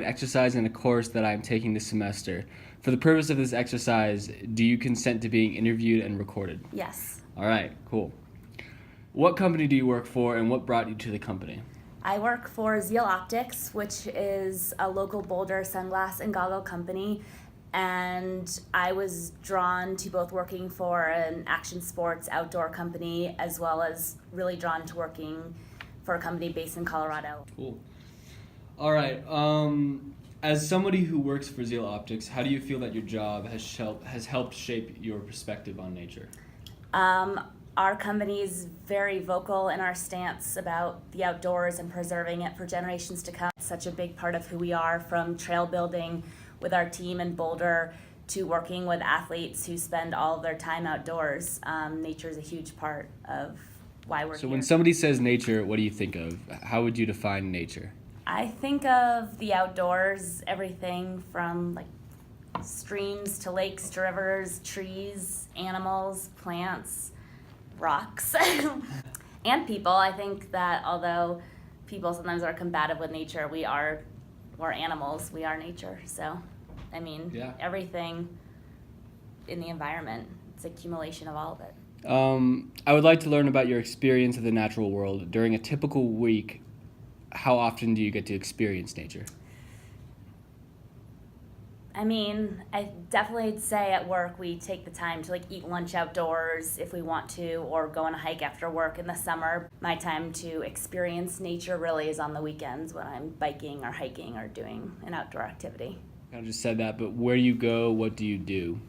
exercise in a course that I am taking this semester. For the purpose of this exercise, do you consent to being interviewed and recorded? Yes. All right, cool. What company do you work for, and what brought you to the company? I work for Zeal Optics, which is a local Boulder sunglass and goggle company, and I was drawn to both working for an action sports outdoor company as well as really drawn to working for a company based in Colorado. Cool. All right. As somebody who works for Zeal Optics, how do you feel that your job has helped shape your perspective on nature? Our company is very vocal in our stance about the outdoors and preserving it for generations to come. It's such a big part of who we are, from trail building with our team in Boulder to working with athletes who spend all of their time outdoors. Nature is a huge part of why we're here. So when somebody says nature, what do you think of? How would you define nature? I think of the outdoors, everything from like streams to lakes to rivers, trees, animals, plants, rocks, and people. I think that although people sometimes are combative with nature, we're animals, we are nature. So, I mean, Yeah. Everything in the environment, it's an accumulation of all of it. I would like to learn about your experience of the natural world. During a typical week, how often do you get to experience nature? I mean, I definitely say at work we take the time to eat lunch outdoors if we want to, or go on a hike after work in the summer. My time to experience nature really is on the weekends when I'm biking or hiking or doing an outdoor activity. I kind of just said that, but where do you go? What do you do?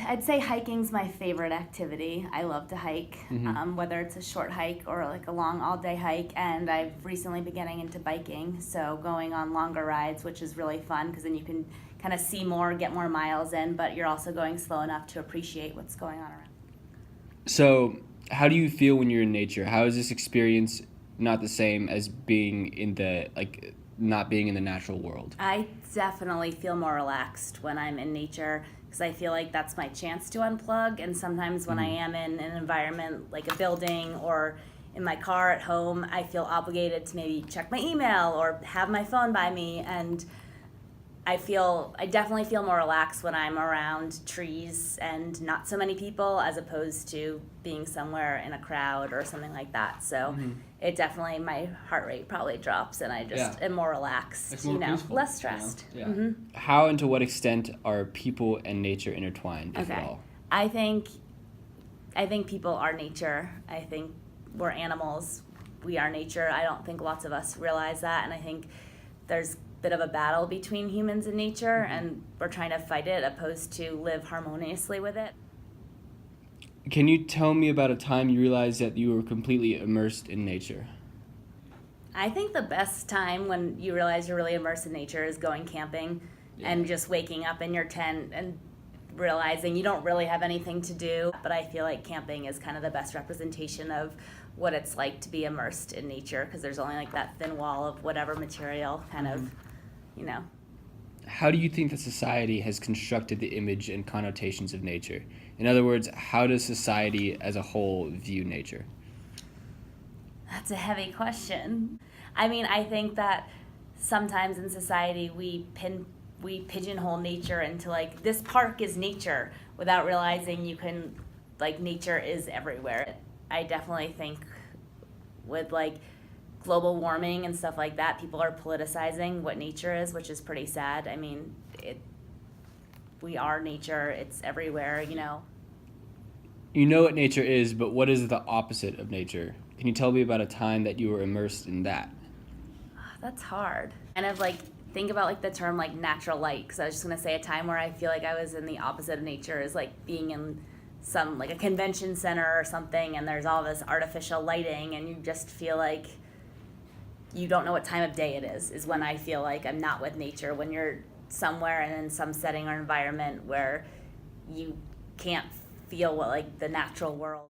I'd say hiking's my favorite activity. I love to hike, Mm-hmm. whether it's a short hike or a long all-day hike. And I've recently been getting into biking, so going on longer rides, which is really fun because then you can kind of see more, get more miles in, but you're also going slow enough to appreciate what's going on around. So, how do you feel when you're in nature? How is this experience not the same as being in not being in the natural world? I definitely feel more relaxed when I'm in nature, because I feel like that's my chance to unplug. And sometimes when I am in an environment like a building or in my car at home, I feel obligated to maybe check my email or have my phone by me. And I definitely feel more relaxed when I'm around trees and not so many people, as opposed to being somewhere in a crowd or something like that. So it definitely, my heart rate probably drops and I just am more relaxed, It's more peaceful, less stressed. Yeah. How and to what extent are people and nature intertwined, if at all? I think people are nature. I think we're animals. We are nature. I don't think lots of us realize that, and I think there's a bit of a battle between humans and nature, and we're trying to fight it opposed to live harmoniously with it. Can you tell me about a time you realized that you were completely immersed in nature? I think the best time when you realize you're really immersed in nature is going camping and just waking up in your tent and realizing you don't really have anything to do. But I feel like camping is kind of the best representation of what it's like to be immersed in nature, because there's only that thin wall of whatever material kind of, How do you think that society has constructed the image and connotations of nature? In other words, how does society as a whole view nature? That's a heavy question. I mean, I think that sometimes in society we pigeonhole nature into this park is nature, without realizing nature is everywhere. I definitely think with global warming and stuff like that, people are politicizing what nature is, which is pretty sad. I mean, we are nature, it's everywhere, You know what nature is, but what is the opposite of nature? Can you tell me about a time that you were immersed in that? That's hard. Kind of think about the term natural light, because I was just going to say a time where I feel like I was in the opposite of nature is being in some a convention center or something, and there's all this artificial lighting and you just feel like you don't know what time of day it is when I feel like I'm not with nature. When you're somewhere and in some setting or environment where you can't feel what the natural world